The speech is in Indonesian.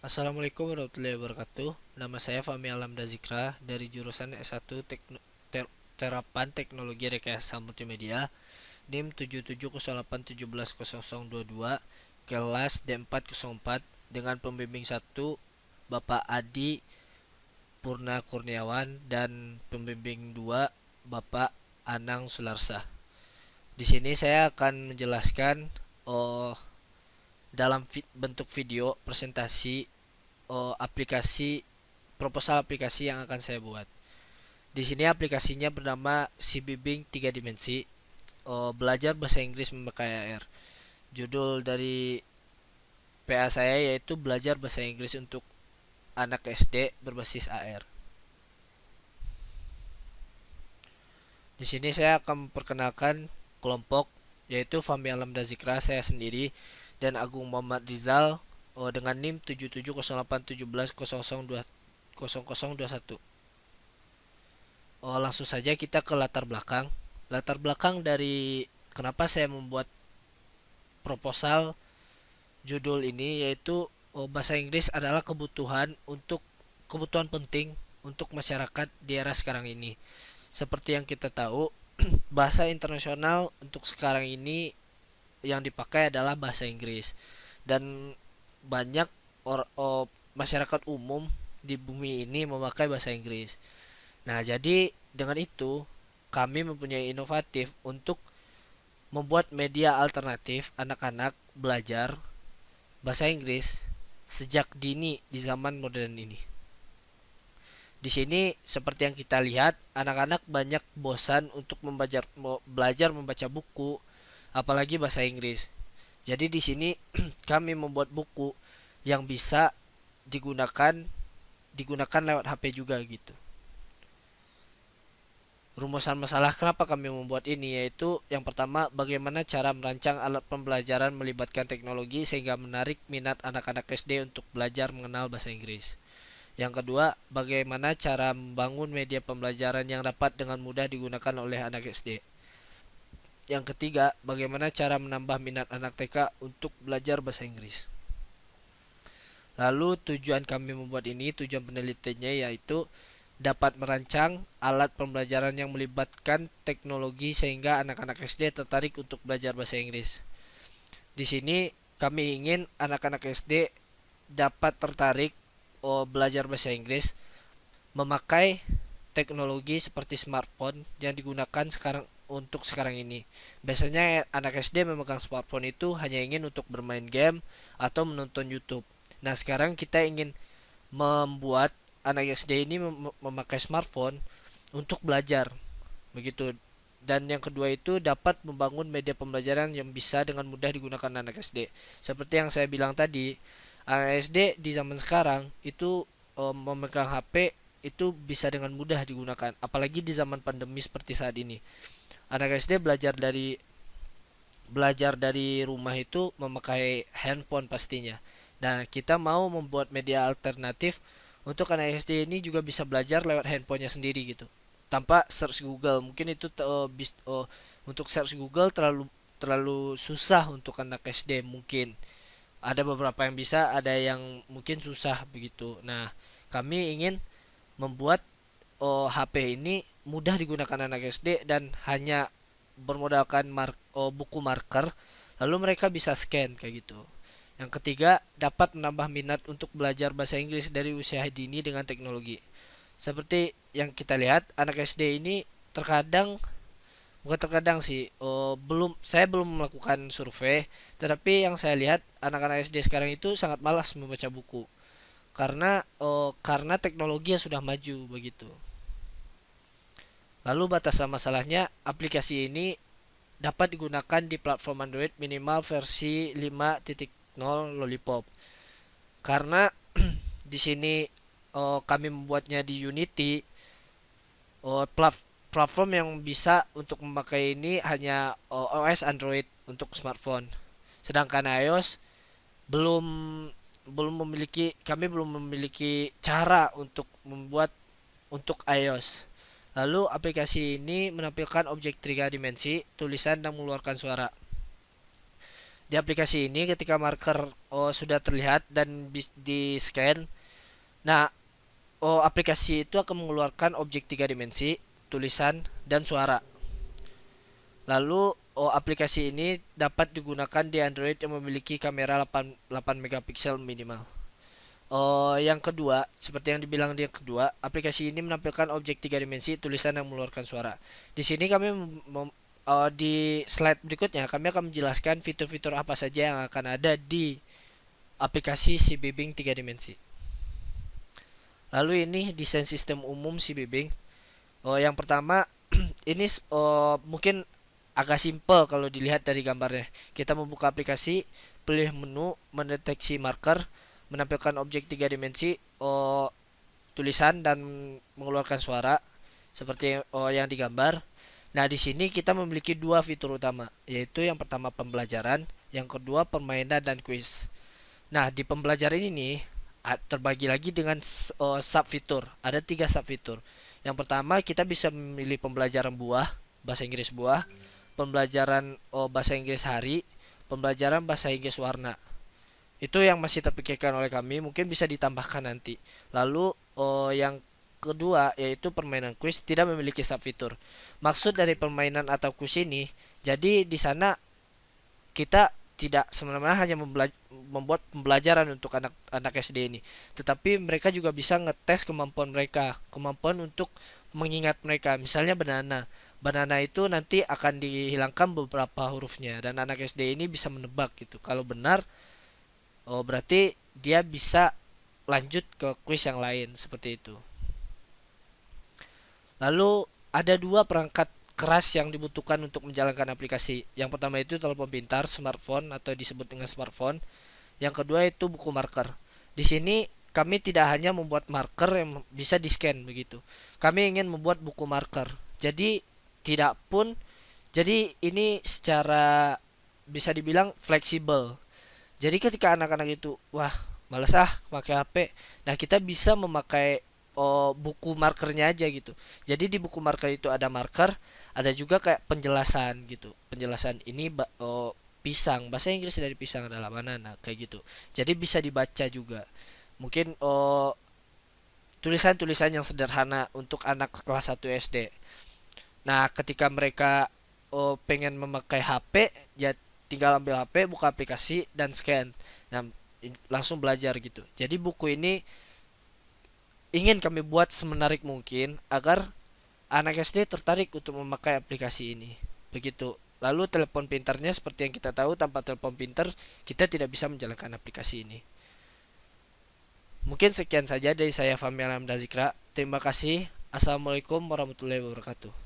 Assalamualaikum warahmatullahi wabarakatuh. Nama saya Fahmi Alamda Zikra dari jurusan S1 Terapan Teknologi Rekayasa Multimedia NIM 7708170022 kelas D404 dengan pembimbing 1 Bapak Adi Purna Kurniawan dan pembimbing 2 Bapak Anang Sularsa. Di sini saya akan menjelaskan dalam bentuk video presentasi aplikasi proposal aplikasi yang akan saya buat. Di sini aplikasinya bernama CBBing 3 dimensi, belajar bahasa Inggris memakai AR. Judul dari PA saya yaitu belajar bahasa Inggris untuk anak SD berbasis AR. Di sini saya akan memperkenalkan kelompok yaitu Fahmi Alamda Zikra saya sendiri dan Agung Muhammad Rizal dengan NIM 7708170021. Langsung saja kita ke latar belakang. Latar belakang dari kenapa saya membuat proposal judul ini yaitu bahasa Inggris adalah kebutuhan penting untuk masyarakat di era sekarang ini. Seperti yang kita tahu, bahasa internasional untuk sekarang ini yang dipakai adalah bahasa Inggris dan banyak masyarakat umum di bumi ini memakai bahasa Inggris. Nah, jadi dengan itu kami mempunyai inovatif untuk membuat media alternatif anak-anak belajar bahasa Inggris sejak dini di zaman modern ini. Di sini seperti yang kita lihat, anak-anak banyak bosan untuk belajar membaca buku, apalagi bahasa Inggris. Jadi di sini kami membuat buku yang bisa digunakan lewat HP juga gitu. Rumusan masalah kenapa kami membuat ini yaitu yang pertama, bagaimana cara merancang alat pembelajaran melibatkan teknologi sehingga menarik minat anak-anak SD untuk belajar mengenal bahasa Inggris. Yang kedua, bagaimana cara membangun media pembelajaran yang dapat dengan mudah digunakan oleh anak SD. Yang ketiga, bagaimana cara menambah minat anak TK untuk belajar bahasa Inggris. Lalu tujuan penelitiannya yaitu dapat merancang alat pembelajaran yang melibatkan teknologi sehingga anak-anak SD tertarik untuk belajar bahasa Inggris. Di sini kami ingin anak-anak SD dapat tertarik belajar bahasa Inggris memakai teknologi seperti smartphone yang digunakan sekarang ini. Biasanya anak SD memegang smartphone itu hanya ingin untuk bermain game atau menonton YouTube. Nah, sekarang kita ingin membuat anak SD ini memakai smartphone untuk belajar begitu. Dan yang kedua itu dapat membangun media pembelajaran yang bisa dengan mudah digunakan anak SD. Seperti yang saya bilang tadi, anak SD di zaman sekarang itu memegang HP itu bisa dengan mudah digunakan, apalagi di zaman pandemi seperti saat ini. Anak SD belajar dari rumah itu memakai handphone pastinya. Nah, kita mau membuat media alternatif untuk anak SD ini juga bisa belajar lewat handphonenya sendiri gitu, tanpa search Google. Mungkin itu untuk search Google terlalu susah untuk anak SD. Mungkin ada beberapa yang bisa, ada yang mungkin susah begitu. Nah, kami ingin membuat HP ini mudah digunakan anak SD dan hanya bermodalkan buku marker, lalu mereka bisa scan kayak gitu. Yang ketiga, dapat menambah minat untuk belajar bahasa Inggris dari usia dini dengan teknologi. Seperti yang kita lihat, anak SD ini terkadang, bukan terkadang sih, saya belum melakukan survei, tetapi yang saya lihat anak-anak SD sekarang itu sangat malas membaca buku karena teknologi yang sudah maju begitu. Lalu batasan masalahnya, aplikasi ini dapat digunakan di platform Android minimal versi 5.0 Lollipop. Karena di sini kami membuatnya di Unity, platform yang bisa untuk memakai ini hanya OS Android untuk smartphone. Sedangkan iOS belum kami belum memiliki cara untuk membuat untuk iOS. Lalu aplikasi ini menampilkan objek tiga dimensi, tulisan dan mengeluarkan suara. Di aplikasi ini ketika marker sudah terlihat dan di scan, nah aplikasi itu akan mengeluarkan objek tiga dimensi, tulisan, dan suara. Lalu aplikasi ini dapat digunakan di Android yang memiliki kamera 8 megapiksel minimal. Yang kedua, seperti yang dibilang di yang kedua, aplikasi ini menampilkan objek tiga dimensi, tulisan yang mengeluarkan suara. Di sini kami di slide berikutnya kami akan menjelaskan fitur-fitur apa saja yang akan ada di aplikasi si Bibing tiga dimensi. Lalu ini desain sistem umum si Bibing. Yang pertama ini mungkin agak simpel kalau dilihat dari gambarnya. Kita membuka aplikasi, pilih menu, mendeteksi marker, menampilkan objek tiga dimensi, tulisan dan mengeluarkan suara seperti yang digambar. Nah, di sini kita memiliki dua fitur utama, yaitu yang pertama pembelajaran, yang kedua permainan dan kuis. Nah, di pembelajaran ini terbagi lagi dengan sub fitur. Ada tiga sub fitur. Yang pertama, kita bisa memilih pembelajaran buah, bahasa Inggris buah, pembelajaran bahasa Inggris hari, pembelajaran bahasa Inggris warna. Itu yang masih terpikirkan oleh kami, mungkin bisa ditambahkan nanti. Lalu yang kedua yaitu permainan kuis tidak memiliki sub fitur. Maksud dari permainan atau kuis ini, jadi di sana kita tidak semena-mena hanya membuat pembelajaran untuk anak-anak SD ini, tetapi mereka juga bisa ngetes kemampuan mereka, kemampuan untuk mengingat mereka. Misalnya banana itu nanti akan dihilangkan beberapa hurufnya dan anak SD ini bisa menebak gitu. Kalau benar, berarti dia bisa lanjut ke kuis yang lain seperti itu. Lalu ada dua perangkat keras yang dibutuhkan untuk menjalankan aplikasi. Yang pertama itu telepon pintar, smartphone atau disebut dengan smartphone. Yang kedua itu buku marker. Di sini kami tidak hanya membuat marker yang bisa di-scan begitu. Kami ingin membuat buku marker. Jadi tidak pun jadi ini secara bisa dibilang fleksibel. Jadi ketika anak-anak itu wah, males pakai HP. Nah, kita bisa memakai buku markernya aja gitu. Jadi di buku marker itu ada marker, ada juga kayak penjelasan gitu. Penjelasan ini pisang, bahasa Inggris dari pisang adalah banana kayak gitu. Jadi bisa dibaca juga. Mungkin tulisan-tulisan yang sederhana untuk anak kelas 1 SD. Nah, ketika mereka pengen memakai HP, ya tinggal ambil HP, buka aplikasi dan scan. Nah, langsung belajar gitu. Jadi buku ini ingin kami buat semenarik mungkin agar anak SD tertarik untuk memakai aplikasi ini. Begitu. Lalu telepon pintarnya seperti yang kita tahu, tanpa telepon pintar kita tidak bisa menjalankan aplikasi ini. Mungkin sekian saja dari saya Fahmi Alamda Zikra. Terima kasih. Assalamualaikum warahmatullahi wabarakatuh.